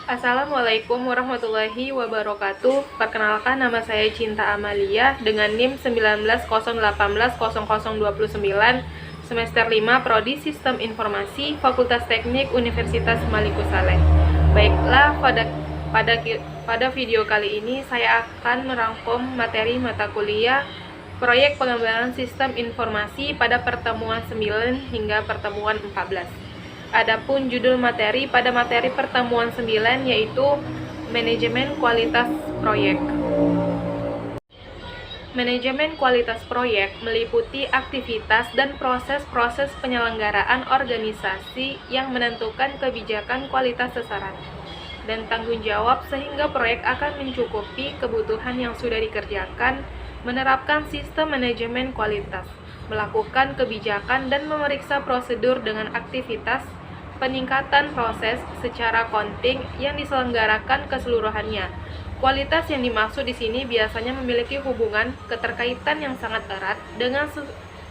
Assalamualaikum warahmatullahi wabarakatuh. Perkenalkan, nama saya Cinta Amalia dengan NIM 1901808029, semester 5, Prodi Sistem Informasi, Fakultas Teknik Universitas Maliku Saleh. Baiklah, pada video kali ini saya akan merangkum materi mata kuliah Proyek Pengembangan Sistem Informasi pada pertemuan 9 hingga pertemuan 14. Adapun judul materi pada materi pertemuan 9 yaitu Manajemen Kualitas Proyek. Manajemen kualitas proyek meliputi aktivitas dan proses-proses penyelenggaraan organisasi yang menentukan kebijakan kualitas sasaran dan tanggung jawab sehingga proyek akan mencukupi kebutuhan yang sudah dikerjakan, menerapkan sistem manajemen kualitas, melakukan kebijakan dan memeriksa prosedur dengan aktivitas peningkatan proses secara konting yang diselenggarakan keseluruhannya. Kualitas yang dimaksud di sini biasanya memiliki hubungan keterkaitan yang sangat erat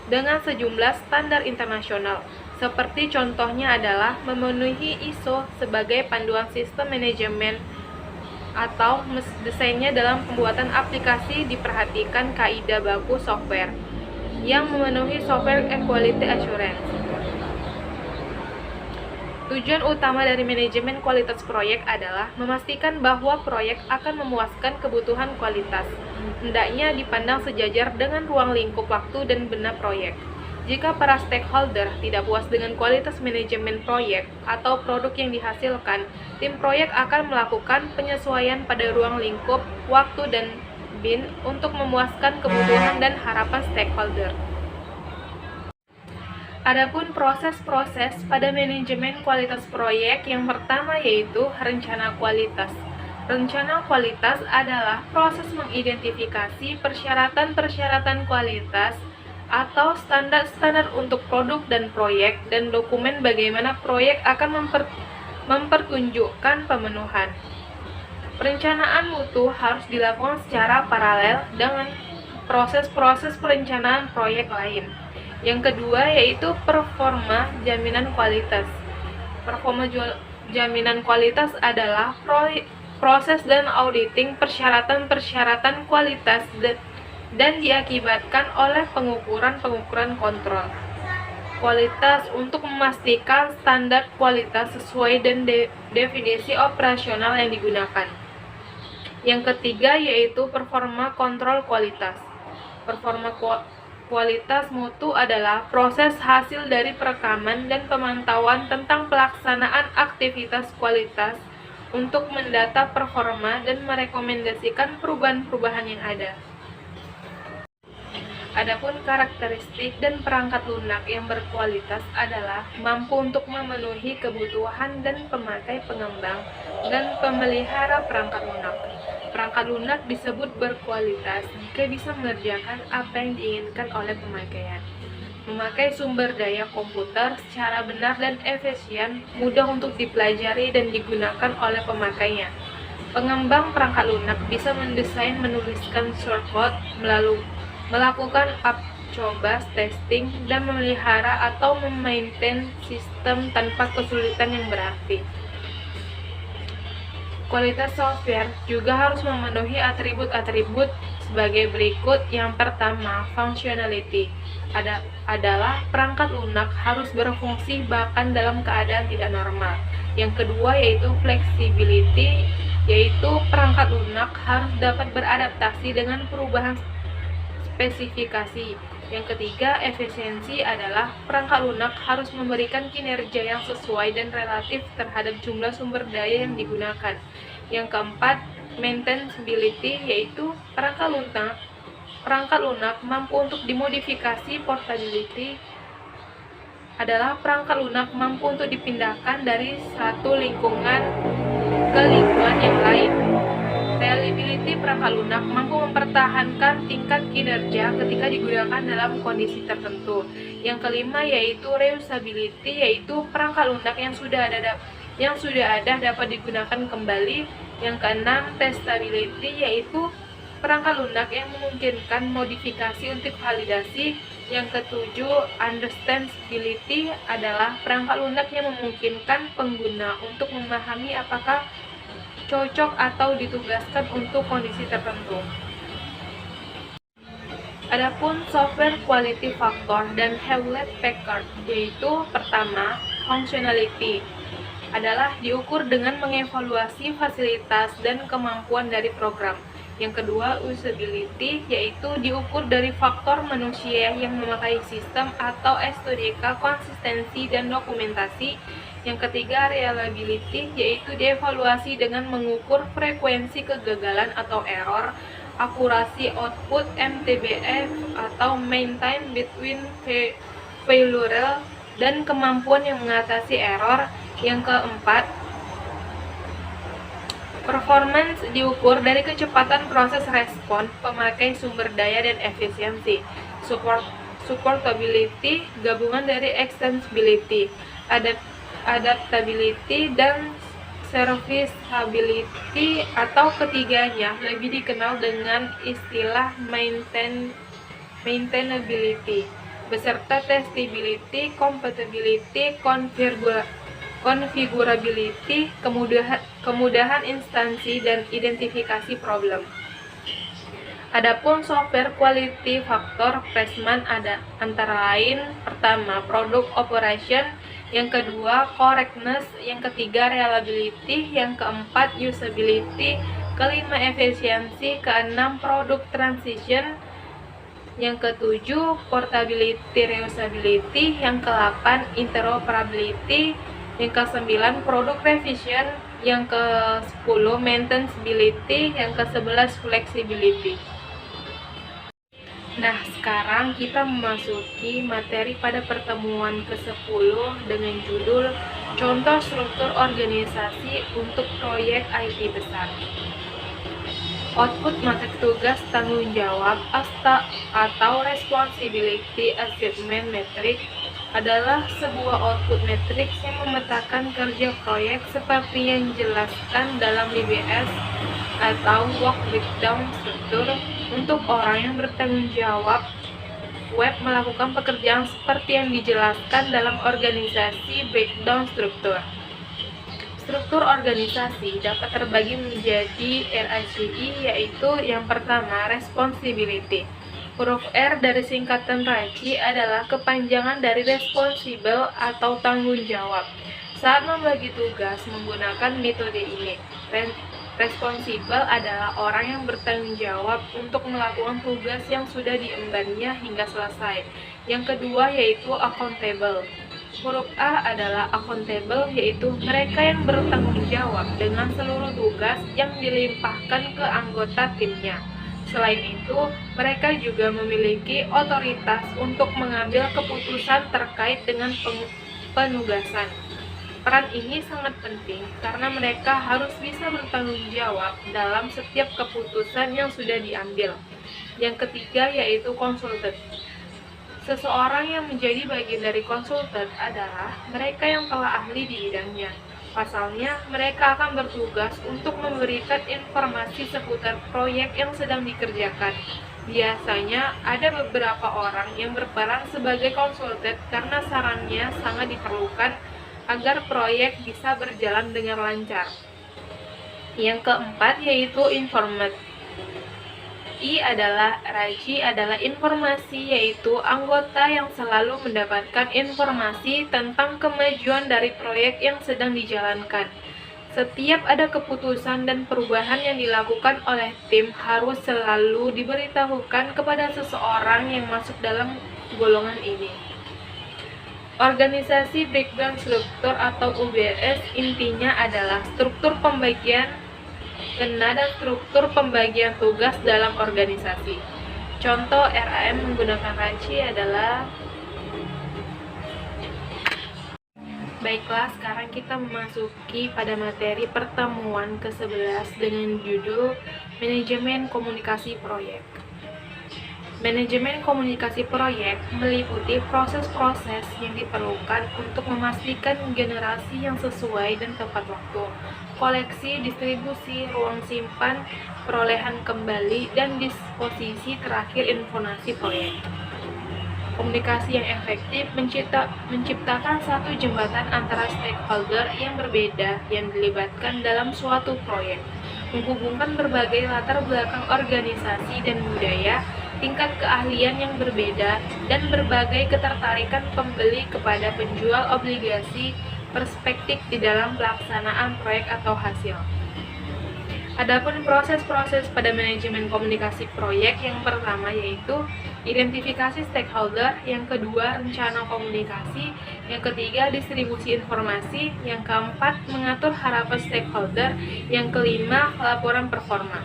dengan sejumlah standar internasional. Seperti contohnya adalah memenuhi ISO sebagai panduan sistem manajemen atau desainnya dalam pembuatan aplikasi diperhatikan kaidah baku software yang memenuhi software quality assurance. Tujuan utama dari manajemen kualitas proyek adalah memastikan bahwa proyek akan memuaskan kebutuhan kualitas. Hendaknya dipandang sejajar dengan ruang lingkup waktu dan benar proyek. Jika para stakeholder tidak puas dengan kualitas manajemen proyek atau produk yang dihasilkan, tim proyek akan melakukan penyesuaian pada ruang lingkup, waktu, dan bin untuk memuaskan kebutuhan dan harapan stakeholder. Adapun proses-proses pada manajemen kualitas proyek, yang pertama yaitu rencana kualitas. Rencana kualitas adalah proses mengidentifikasi persyaratan-persyaratan kualitas atau standar-standar untuk produk dan proyek dan dokumen bagaimana proyek akan mempertunjukkan pemenuhan. Perencanaan mutu harus dilakukan secara paralel dengan proses-proses perencanaan proyek lain. Yang kedua yaitu performa jaminan kualitas. Performa jaminan kualitas adalah proses dan auditing persyaratan-persyaratan kualitas dan diakibatkan oleh pengukuran kontrol kualitas untuk memastikan standar kualitas sesuai dan definisi operasional yang digunakan. Yang ketiga yaitu performa kontrol kualitas. Performa kualitas mutu adalah proses hasil dari perekaman dan pemantauan tentang pelaksanaan aktivitas kualitas untuk mendata performa dan merekomendasikan perubahan-perubahan yang ada. Adapun karakteristik dan perangkat lunak yang berkualitas adalah mampu untuk memenuhi kebutuhan dan pemakai pengembang dan pemelihara perangkat lunak. Perangkat lunak disebut berkualitas jika bisa mengerjakan apa yang diinginkan oleh pemakaian. Memakai sumber daya komputer secara benar dan efisien, mudah untuk dipelajari dan digunakan oleh pemakainya. Pengembang perangkat lunak bisa mendesain, menuliskan shortcode, melakukan coba, testing, dan memelihara atau memaintain sistem tanpa kesulitan yang berarti. Kualitas software juga harus memenuhi atribut-atribut sebagai berikut. Yang pertama, functionality adalah perangkat lunak harus berfungsi bahkan dalam keadaan tidak normal. Yang kedua yaitu flexibility, yaitu perangkat lunak harus dapat beradaptasi dengan perubahan spesifikasi. Yang ketiga, efisiensi adalah perangkat lunak harus memberikan kinerja yang sesuai dan relatif terhadap jumlah sumber daya yang digunakan. Yang keempat, maintainability, yaitu perangkat lunak mampu untuk dimodifikasi. Portability adalah perangkat lunak mampu untuk dipindahkan dari satu lingkungan ke lingkungan yang lain. Reliability, perangkat lunak mampu mempertahankan tingkat kinerja ketika digunakan dalam kondisi tertentu. Yang kelima yaitu reusability, yaitu perangkat lunak yang sudah ada dapat digunakan kembali. Yang keenam, testability, yaitu perangkat lunak yang memungkinkan modifikasi untuk validasi. Yang ketujuh, understandability adalah perangkat lunak yang memungkinkan pengguna untuk memahami apakah cocok atau ditugaskan untuk kondisi tertentu. Adapun software quality factor dan Hewlett-Packard, yaitu pertama, functionality adalah diukur dengan mengevaluasi fasilitas dan kemampuan dari program. Yang kedua, usability, yaitu diukur dari faktor manusia yang memakai sistem atau STDK, konsistensi, dan dokumentasi. Yang ketiga, reliability, yaitu dievaluasi dengan mengukur frekuensi kegagalan atau error, akurasi output MTBF atau mean time between failure, dan kemampuan yang mengatasi error. Yang keempat, performance diukur dari kecepatan proses respon, pemakai sumber daya, dan efisiensi. Supportability gabungan dari extensibility, adaptability, dan serviceability atau ketiganya lebih dikenal dengan istilah maintainability, beserta testability, compatibility, configurability, kemudahan instansi, dan identifikasi problem. Adapun software quality factor Pressman ada antara lain pertama, product operation, yang kedua, correctness, yang ketiga, reliability, yang keempat, usability, kelima, efisiensi, keenam, product transition, yang ketujuh, portability, reusability, yang ke-8, interoperability, yang ke-9, product revision, yang ke-10, maintainability, yang ke-11, flexibility. Nah, sekarang kita memasuki materi pada pertemuan ke-10 dengan judul Contoh Struktur Organisasi untuk Proyek IT Besar. Output materi tugas tanggung jawab atau responsibility achievement metric adalah sebuah output matrix yang memetakan kerja proyek seperti yang dijelaskan dalam WBS atau work breakdown struktur. Untuk orang yang bertanggung jawab web melakukan pekerjaan seperti yang dijelaskan dalam organisasi breakdown struktur. Struktur organisasi dapat terbagi menjadi RACI, yaitu yang pertama, responsibility. Huruf R dari singkatan RACI adalah kepanjangan dari responsible atau tanggung jawab. Saat membagi tugas menggunakan metode ini, responsible adalah orang yang bertanggung jawab untuk melakukan tugas yang sudah diembannya hingga selesai. Yang kedua yaitu accountable. Huruf A adalah accountable, yaitu mereka yang bertanggung jawab dengan seluruh tugas yang dilimpahkan ke anggota timnya. Selain itu, mereka juga memiliki otoritas untuk mengambil keputusan terkait dengan penugasan. Peran ini sangat penting karena mereka harus bisa bertanggung jawab dalam setiap keputusan yang sudah diambil. Yang ketiga yaitu konsultan. Seseorang yang menjadi bagian dari konsultan adalah mereka yang telah ahli di bidangnya. Pasalnya, mereka akan bertugas untuk memberikan informasi seputar proyek yang sedang dikerjakan. Biasanya, ada beberapa orang yang berperan sebagai konsultan karena sarannya sangat diperlukan agar proyek bisa berjalan dengan lancar. Yang keempat yaitu informat. RACI adalah informasi, yaitu anggota yang selalu mendapatkan informasi tentang kemajuan dari proyek yang sedang dijalankan. Setiap ada keputusan dan perubahan yang dilakukan oleh tim harus selalu diberitahukan kepada seseorang yang masuk dalam golongan ini. Organisasi breakdown struktur atau UBS intinya adalah struktur pembagian dan struktur pembagian tugas dalam organisasi. Contoh RAM menggunakan RACI adalah. Baiklah, sekarang kita memasuki pada materi pertemuan ke-11 dengan judul Manajemen Komunikasi Proyek. Manajemen komunikasi proyek meliputi proses-proses yang diperlukan untuk memastikan generasi yang sesuai dan tepat waktu, koleksi, distribusi, ruang simpan, perolehan kembali, dan disposisi terakhir informasi proyek. Komunikasi yang efektif menciptakan satu jembatan antara stakeholder yang berbeda yang dilibatkan dalam suatu proyek, menghubungkan berbagai latar belakang organisasi dan budaya, tingkat keahlian yang berbeda, dan berbagai ketertarikan pembeli kepada penjual obligasi perspektif di dalam pelaksanaan proyek atau hasil. Adapun proses-proses pada manajemen komunikasi proyek, yang pertama yaitu identifikasi stakeholder, yang kedua rencana komunikasi, yang ketiga distribusi informasi, yang keempat mengatur harapan stakeholder, yang kelima laporan performa.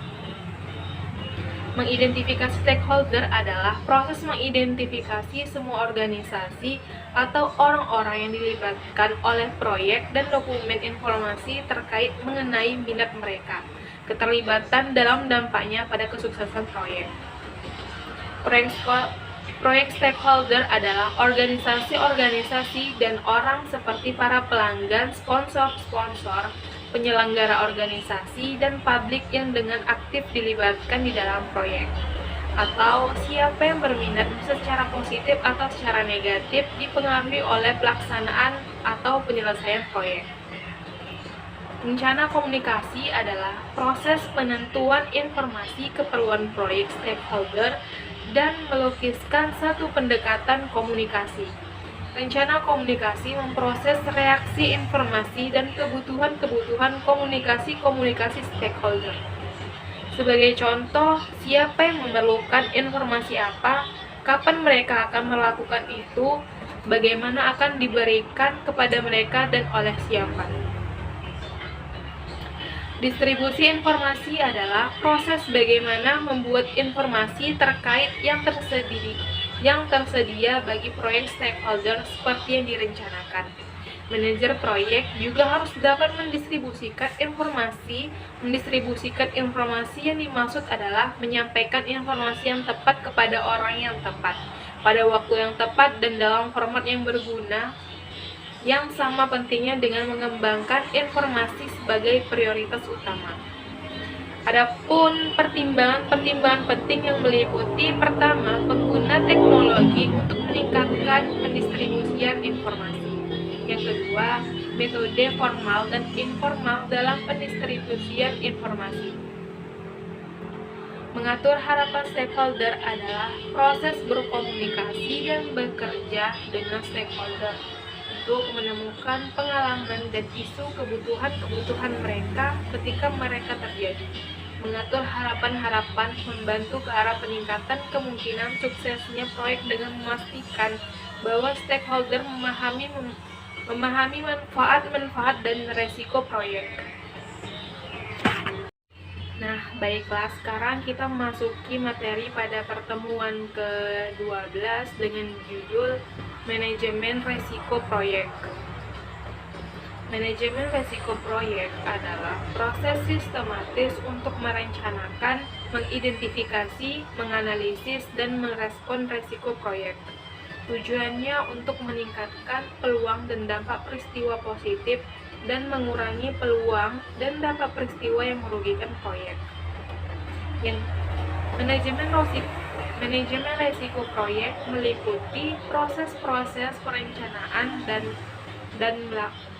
Mengidentifikasi stakeholder adalah proses mengidentifikasi semua organisasi atau orang-orang yang dilibatkan oleh proyek dan dokumen informasi terkait mengenai minat mereka, keterlibatan dalam dampaknya pada kesuksesan proyek. Proyek stakeholder adalah organisasi-organisasi dan orang seperti para pelanggan, sponsor-sponsor, penyelenggara organisasi, dan publik yang dengan aktif dilibatkan di dalam proyek, atau siapa yang berminat secara positif atau secara negatif dipengaruhi oleh pelaksanaan atau penyelesaian proyek. Rencana komunikasi adalah proses penentuan informasi keperluan proyek stakeholder dan melukiskan satu pendekatan komunikasi. Rencana komunikasi memproses reaksi informasi dan kebutuhan-kebutuhan komunikasi stakeholder. Sebagai contoh, siapa yang memerlukan informasi apa, kapan mereka akan melakukan itu, bagaimana akan diberikan kepada mereka dan oleh siapa. Distribusi informasi adalah proses bagaimana membuat informasi terkait yang tersedia bagi proyek stakeholder seperti yang direncanakan. Manajer proyek juga harus dapat mendistribusikan informasi. Mendistribusikan informasi yang dimaksud adalah menyampaikan informasi yang tepat kepada orang yang tepat, pada waktu yang tepat, dan dalam format yang berguna, yang sama pentingnya dengan mengembangkan informasi sebagai prioritas utama. Adapun pertimbangan penting yang meliputi: pertama, pengguna teknologi untuk meningkatkan pendistribusian informasi. Yang kedua, metode formal dan informal dalam pendistribusian informasi. Mengatur harapan stakeholder adalah proses berkomunikasi dan bekerja dengan stakeholder untuk menemukan pengalaman dan isu kebutuhan mereka ketika mereka terjadi. Mengatur harapan-harapan membantu ke arah peningkatan kemungkinan suksesnya proyek dengan memastikan bahwa stakeholder memahami manfaat dan resiko proyek. Nah, baiklah, sekarang kita memasuki materi pada pertemuan ke-12 dengan judul Manajemen Resiko Proyek. Manajemen resiko proyek adalah proses sistematis untuk merencanakan, mengidentifikasi, menganalisis, dan merespon resiko proyek. Tujuannya untuk meningkatkan peluang dan dampak peristiwa positif dan mengurangi peluang dan dampak peristiwa yang merugikan proyek. Manajemen resiko proyek meliputi proses-proses perencanaan dan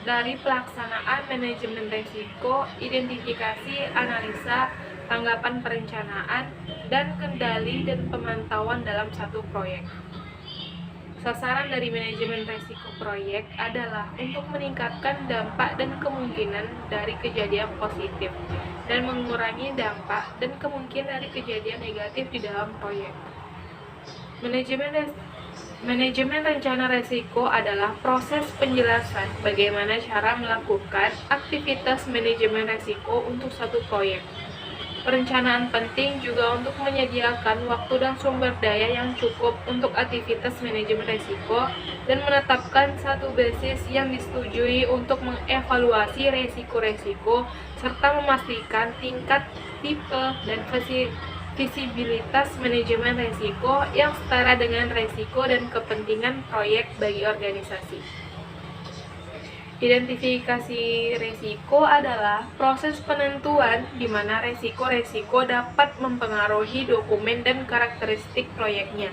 dari pelaksanaan manajemen resiko, identifikasi, analisa, tanggapan perencanaan, dan kendali dan pemantauan dalam satu proyek. Sasaran dari manajemen resiko proyek adalah untuk meningkatkan dampak dan kemungkinan dari kejadian positif dan mengurangi dampak dan kemungkinan dari kejadian negatif di dalam proyek. Manajemen rencana resiko adalah proses penjelasan bagaimana cara melakukan aktivitas manajemen resiko untuk satu proyek. Perencanaan penting juga untuk menyediakan waktu dan sumber daya yang cukup untuk aktivitas manajemen resiko dan menetapkan satu basis yang disetujui untuk mengevaluasi resiko-resiko serta memastikan tingkat, tipe, dan visibilitas manajemen resiko yang setara dengan resiko dan kepentingan proyek bagi organisasi. Identifikasi resiko adalah proses penentuan di mana resiko-resiko dapat mempengaruhi dokumen dan karakteristik proyeknya.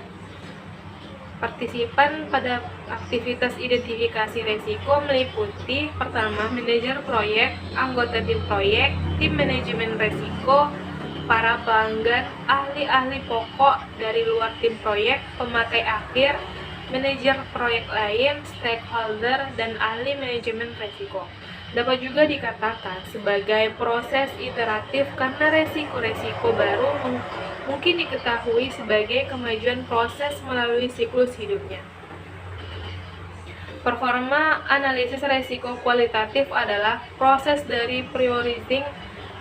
Partisipan pada aktivitas identifikasi resiko meliputi: pertama, manajer proyek, anggota tim manajemen resiko, para pelanggan, ahli-ahli pokok dari luar tim proyek, pemakai akhir, manajer proyek lain, stakeholder, dan ahli manajemen resiko. Dapat juga dikatakan sebagai proses iteratif karena resiko-resiko baru mungkin diketahui sebagai kemajuan proses melalui siklus hidupnya. Performa analisis resiko kualitatif adalah proses dari priorising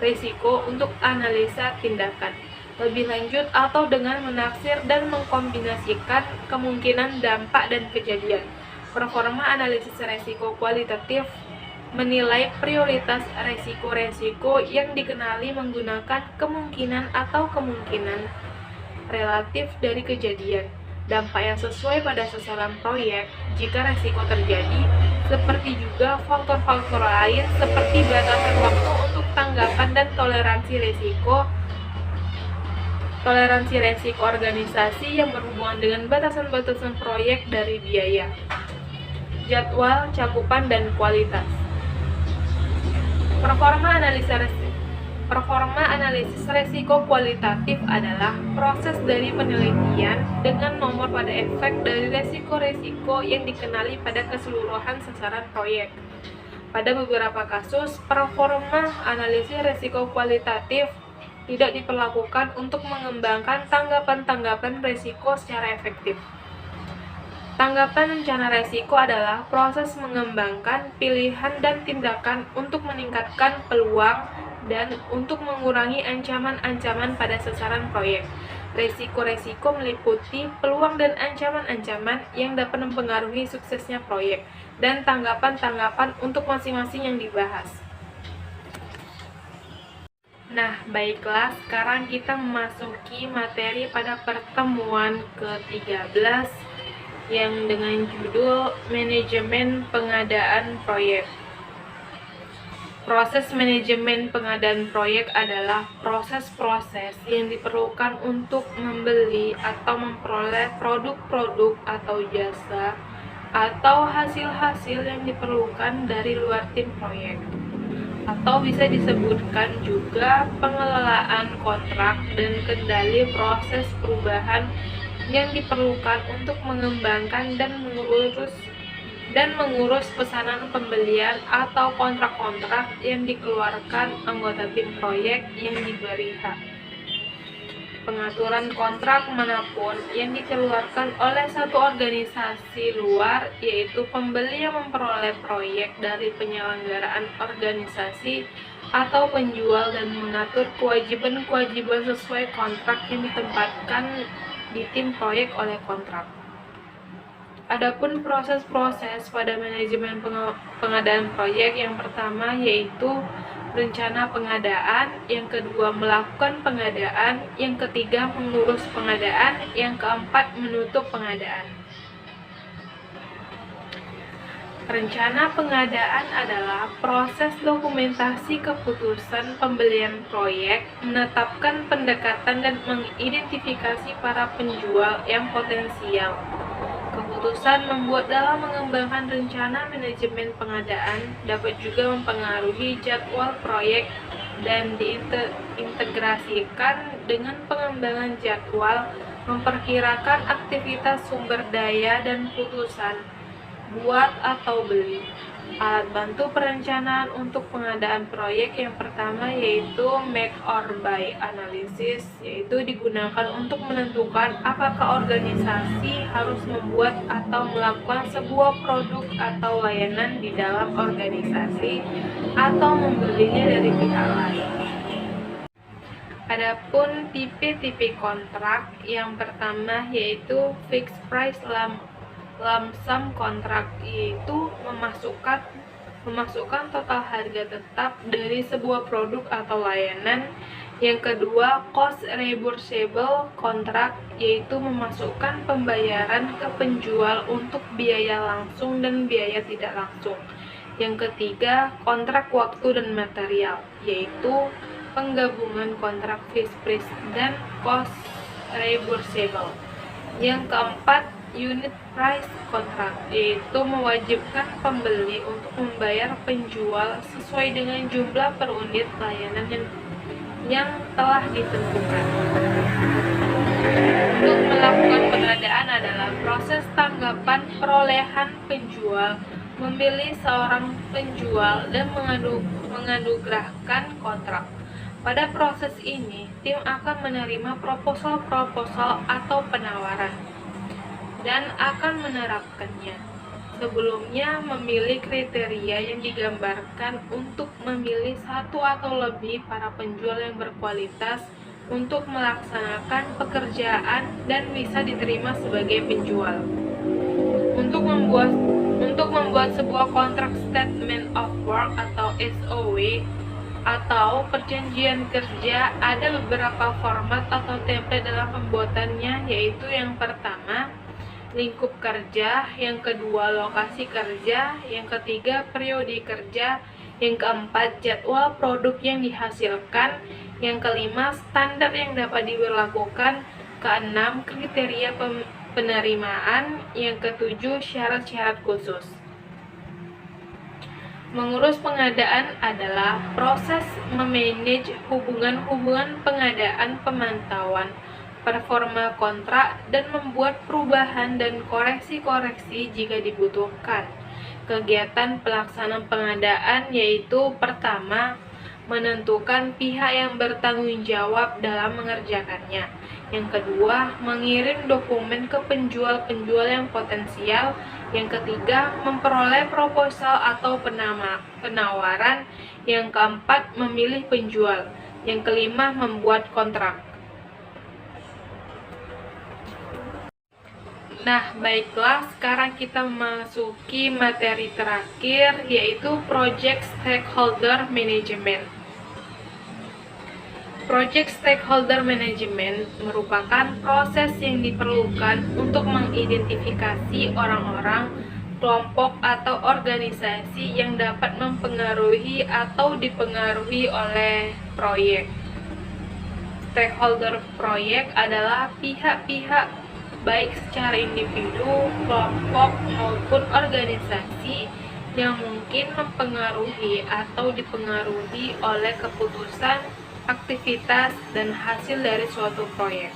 risiko untuk analisa tindakan lebih lanjut atau dengan menaksir dan mengkombinasikan kemungkinan dampak dan kejadian. Performa analisis risiko kualitatif menilai prioritas risiko-risiko yang dikenali menggunakan kemungkinan atau kemungkinan relatif dari kejadian, dampak yang sesuai pada sasaran proyek jika risiko terjadi, seperti juga faktor-faktor lain seperti batasan waktu untuk tanggapan dan toleransi risiko organisasi yang berhubungan dengan batasan-batasan proyek dari biaya, jadwal, cakupan, dan kualitas. Performa analisis resiko kualitatif adalah proses dari penelitian dengan nomor pada efek dari resiko-resiko yang dikenali pada keseluruhan sasaran proyek. Pada beberapa kasus, performa analisis resiko kualitatif tidak diperlakukan untuk mengembangkan tanggapan-tanggapan resiko secara efektif. Tanggapan rencana resiko adalah proses mengembangkan pilihan dan tindakan untuk meningkatkan peluang dan untuk mengurangi ancaman-ancaman pada sasaran proyek. Resiko-resiko meliputi peluang dan ancaman-ancaman yang dapat mempengaruhi suksesnya proyek, dan tanggapan-tanggapan untuk masing-masing yang dibahas. Nah, baiklah, sekarang kita memasuki materi pada pertemuan ke-13 yang dengan judul Manajemen Pengadaan Proyek. Proses manajemen pengadaan proyek adalah proses-proses yang diperlukan untuk membeli atau memperoleh produk-produk atau jasa atau hasil-hasil yang diperlukan dari luar tim proyek. Atau bisa disebutkan juga pengelolaan kontrak dan kendali proses perubahan yang diperlukan untuk mengembangkan dan mengurus pesanan pembelian atau kontrak-kontrak yang dikeluarkan anggota tim proyek yang diberi hak. Pengaturan kontrak manapun yang dikeluarkan oleh satu organisasi luar, yaitu pembeli yang memperoleh proyek dari penyelenggaraan organisasi atau penjual dan mengatur kewajiban-kewajiban sesuai kontrak yang ditempatkan di tim proyek oleh kontrak. Adapun proses-proses pada manajemen pengadaan proyek, yang pertama yaitu rencana pengadaan, yang kedua melakukan pengadaan, yang ketiga mengurus pengadaan, yang keempat menutup pengadaan. Rencana pengadaan adalah proses dokumentasi keputusan pembelian proyek, menetapkan pendekatan dan mengidentifikasi para penjual yang potensial. Keputusan membuat dalam mengembangkan rencana manajemen pengadaan dapat juga mempengaruhi jadwal proyek dan diintegrasikan dengan pengembangan jadwal, memperkirakan aktivitas sumber daya dan putusan buat atau beli. Alat bantu perencanaan untuk pengadaan proyek yang pertama yaitu make or buy analysis, yaitu digunakan untuk menentukan apakah organisasi harus membuat atau melakukan sebuah produk atau layanan di dalam organisasi atau membelinya dari pihak lain. Adapun tipe-tipe kontrak, yang pertama yaitu fixed price lump sum kontrak, yaitu memasukkan total harga tetap dari sebuah produk atau layanan Yang kedua, cost reimbursable contract, yaitu memasukkan pembayaran ke penjual untuk biaya langsung dan biaya tidak langsung. Yang ketiga, kontrak waktu dan material, yaitu penggabungan kontrak fixed price dan cost reimbursable. Yang keempat, unit price contract, yaitu mewajibkan pembeli untuk membayar penjual sesuai dengan jumlah per unit layanan yang telah ditentukan. Untuk melakukan pengadaan adalah proses tanggapan perolehan penjual, memilih seorang penjual dan menganugerahkan kontrak. Pada proses ini, tim akan menerima proposal atau penawaran dan akan menerapkannya. Sebelumnya, memilih kriteria yang digambarkan untuk memilih satu atau lebih para penjual yang berkualitas untuk melaksanakan pekerjaan dan bisa diterima sebagai penjual. Untuk membuat sebuah kontrak statement of work atau SOW atau perjanjian kerja, ada beberapa format atau template dalam pembuatannya, yaitu yang pertama, lingkup kerja, yang kedua lokasi kerja, yang ketiga periode kerja, yang keempat jadwal produk yang dihasilkan, yang kelima standar yang dapat diberlakukan, keenam kriteria penerimaan, yang ketujuh syarat-syarat khusus. Mengurus pengadaan adalah proses memanage hubungan pengadaan, pemantauan performa kontrak, dan membuat perubahan dan koreksi-koreksi jika dibutuhkan. Kegiatan pelaksanaan pengadaan yaitu pertama, menentukan pihak yang bertanggung jawab dalam mengerjakannya. Yang kedua, mengirim dokumen ke penjual-penjual yang potensial. Yang ketiga, memperoleh proposal atau penawaran. Yang keempat, memilih penjual. Yang kelima, membuat kontrak. Nah, baiklah, sekarang kita memasuki materi terakhir, yaitu Project Stakeholder Management. Project Stakeholder Management merupakan proses yang diperlukan untuk mengidentifikasi orang-orang, kelompok, atau organisasi yang dapat mempengaruhi atau dipengaruhi oleh proyek. Stakeholder proyek adalah pihak-pihak baik secara individu, kelompok, maupun organisasi yang mungkin mempengaruhi atau dipengaruhi oleh keputusan, aktivitas, dan hasil dari suatu proyek.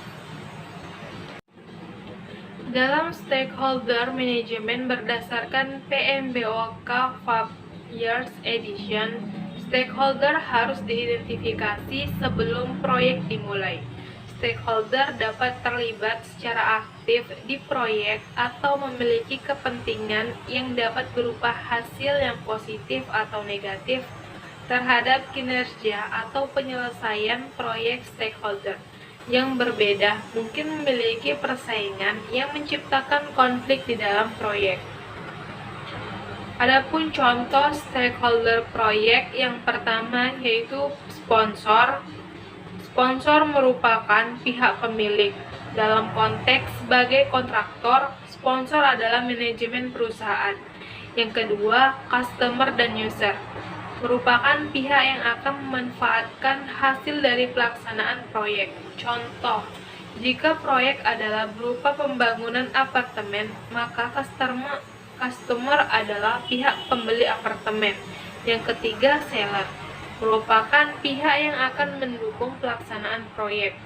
Dalam stakeholder management berdasarkan PMBOK 5 Years Edition, stakeholder harus diidentifikasi sebelum proyek dimulai. Stakeholder dapat terlibat secara aktif di proyek atau memiliki kepentingan yang dapat berupa hasil yang positif atau negatif terhadap kinerja atau penyelesaian proyek. Stakeholder yang berbeda mungkin memiliki persaingan yang menciptakan konflik di dalam proyek. Adapun contoh stakeholder proyek yang pertama yaitu sponsor. Sponsor merupakan pihak pemilik. Dalam konteks sebagai kontraktor, sponsor adalah manajemen perusahaan. Yang kedua, customer dan user merupakan pihak yang akan memanfaatkan hasil dari pelaksanaan proyek. Contoh, jika proyek adalah berupa pembangunan apartemen, maka customer adalah pihak pembeli apartemen. Yang ketiga, seller merupakan pihak yang akan mendukung pelaksanaan proyek.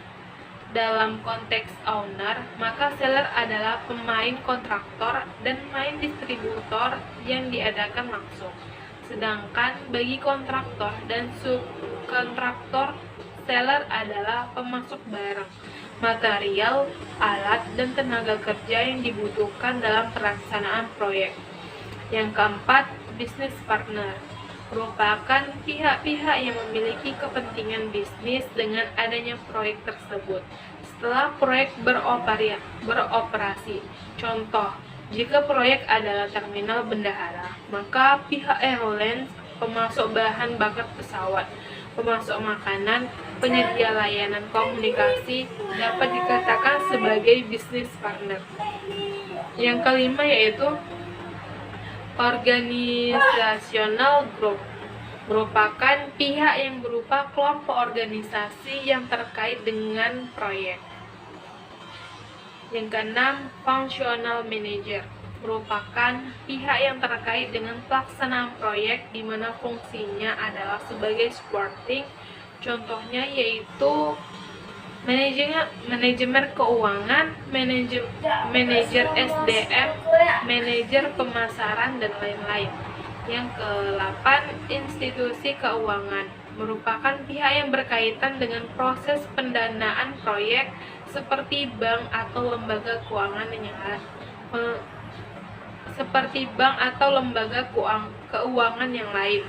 Dalam konteks owner, maka seller adalah pemain kontraktor dan main distributor yang diadakan langsung. Sedangkan bagi kontraktor dan subkontraktor, seller adalah pemasok barang, material, alat, dan tenaga kerja yang dibutuhkan dalam pelaksanaan proyek. Yang keempat, business partner merupakan pihak-pihak yang memiliki kepentingan bisnis dengan adanya proyek tersebut setelah proyek beroperasi. Contoh, jika proyek adalah terminal bendahara, maka pihak airlines, pemasok bahan bakar pesawat, pemasok makanan, penyedia layanan komunikasi dapat dikatakan sebagai bisnis partner. Yang kelima yaitu organizational group, merupakan pihak yang berupa kelompok organisasi yang terkait dengan proyek. Yang keenam, functional manager, merupakan pihak yang terkait dengan pelaksanaan proyek di mana fungsinya adalah sebagai supporting. Contohnya yaitu manajemen keuangan, manajer SDM, manajer pemasaran, dan lain-lain. Yang ke-8, institusi keuangan, merupakan pihak yang berkaitan dengan proses pendanaan proyek seperti bank atau lembaga keuangan yang lain.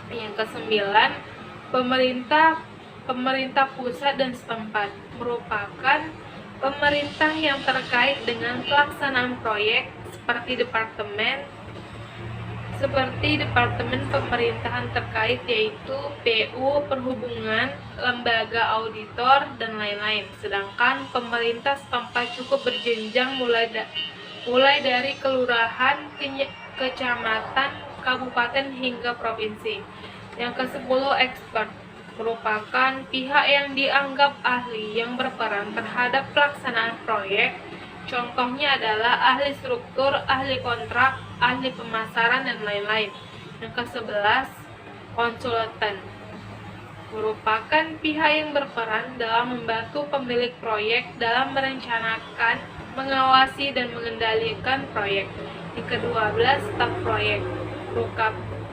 Yang ke-9, pemerintah pusat dan setempat, merupakan pemerintah yang terkait dengan pelaksanaan proyek seperti departemen pemerintahan terkait yaitu PU, perhubungan, lembaga auditor, dan lain-lain. Sedangkan pemerintah setempat cukup berjenjang mulai dari kelurahan, kecamatan, kabupaten hingga provinsi. Yang ke-10, expert, merupakan pihak yang dianggap ahli yang berperan terhadap pelaksanaan proyek. Contohnya adalah ahli struktur, ahli kontrak, ahli pemasaran, dan lain-lain. Yang ke-11, konsultan, merupakan pihak yang berperan dalam membantu pemilik proyek dalam merencanakan, mengawasi, dan mengendalikan proyek. Yang ke-12, staf proyek,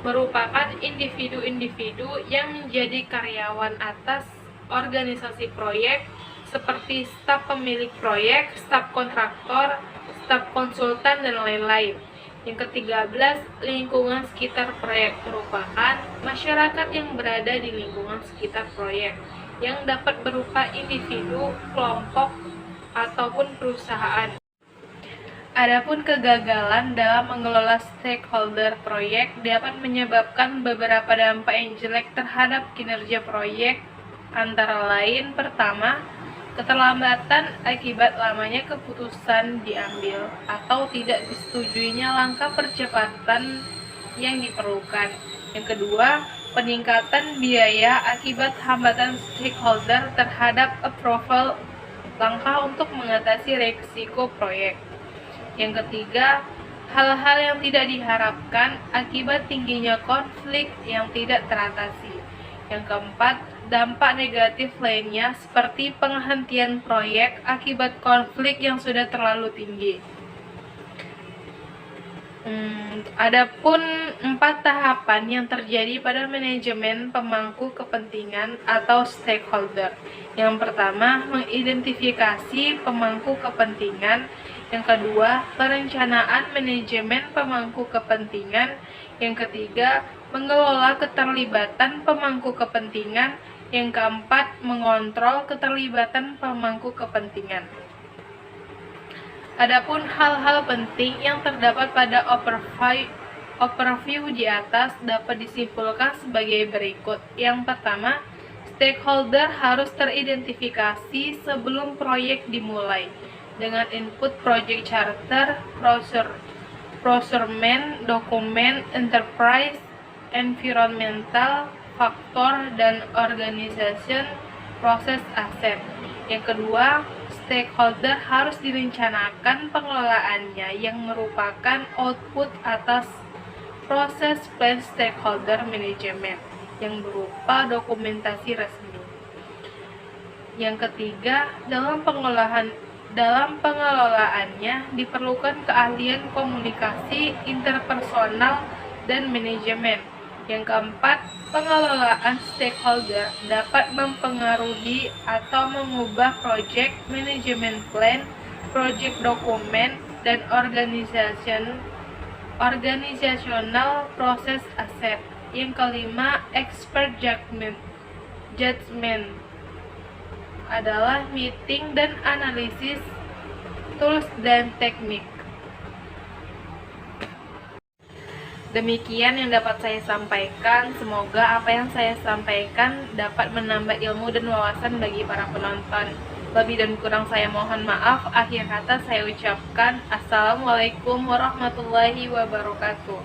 merupakan individu-individu yang menjadi karyawan atas organisasi proyek seperti staf pemilik proyek, staf kontraktor, staf konsultan, dan lain-lain. Yang ke-13, lingkungan sekitar proyek, merupakan masyarakat yang berada di lingkungan sekitar proyek yang dapat berupa individu, kelompok, ataupun perusahaan. Adapun kegagalan dalam mengelola stakeholder proyek dapat menyebabkan beberapa dampak yang jelek terhadap kinerja proyek, antara lain: pertama, keterlambatan akibat lamanya keputusan diambil atau tidak disetujuinya langkah percepatan yang diperlukan. Yang kedua, peningkatan biaya akibat hambatan stakeholder terhadap approval langkah untuk mengatasi risiko proyek. Yang ketiga, hal-hal yang tidak diharapkan akibat tingginya konflik yang tidak teratasi. Yang keempat, dampak negatif lainnya seperti penghentian proyek akibat konflik yang sudah terlalu tinggi. Adapun 4 tahapan yang terjadi pada manajemen pemangku kepentingan atau stakeholder. Yang pertama, mengidentifikasi pemangku kepentingan. Yang kedua, perencanaan manajemen pemangku kepentingan. Yang ketiga, mengelola keterlibatan pemangku kepentingan. Yang keempat, mengontrol keterlibatan pemangku kepentingan. Adapun hal-hal penting yang terdapat pada overview di atas dapat disimpulkan sebagai berikut. Yang pertama, stakeholder harus teridentifikasi sebelum proyek dimulai dengan input project charter, procurement, dokumen, enterprise, environmental, faktor, dan organization proses aset. Yang kedua, stakeholder harus direncanakan pengelolaannya yang merupakan output atas proses plan stakeholder management yang berupa dokumentasi resmi. Yang ketiga, dalam pengelolaannya diperlukan keahlian komunikasi interpersonal dan manajemen. Yang keempat, pengelolaan stakeholder dapat mempengaruhi atau mengubah project management plan, project dokumen, dan organizational proses aset. Yang kelima, expert judgment adalah meeting dan analisis tools dan teknik. Demikian yang dapat saya sampaikan. Semoga apa yang saya sampaikan dapat menambah ilmu dan wawasan bagi para penonton. Lebih dan kurang saya mohon maaf. Akhir kata saya ucapkan Assalamualaikum warahmatullahi wabarakatuh.